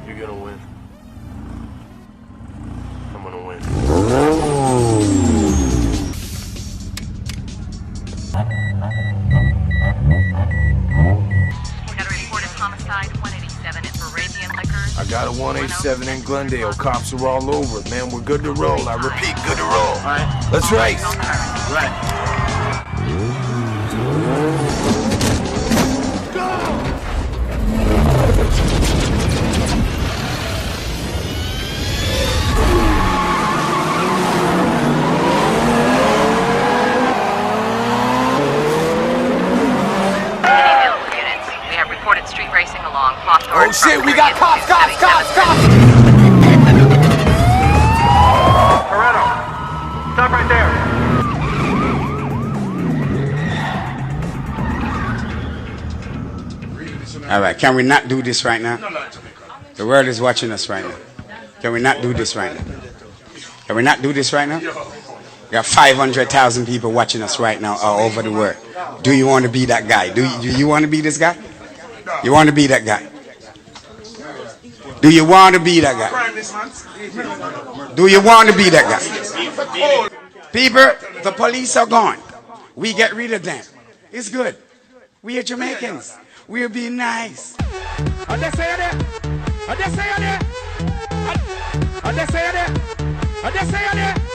You're gonna win. I'm gonna win. We got a reported homicide, 187 at Arabian Liquors. I got a 187 in Glendale. Cops are all over it, man. We're good to roll. I repeat, good to roll. All right. Let's race. Right. Street racing along Hawthorne. Oh shit, we got cops! Moreno, stop right there. All right, can we not do this right now? The world is watching us right now. Can we not do this right now? Can we not do this right now? We got 500,000 people watching us right now all over the world. Do you want to be that guy? Do you want to be this guy? You want to be that guy? Do you want to be that guy? Do you want to be that guy? People, the police are gone. We get rid of them. It's good. We are Jamaicans. We'll be nice. I just say it there.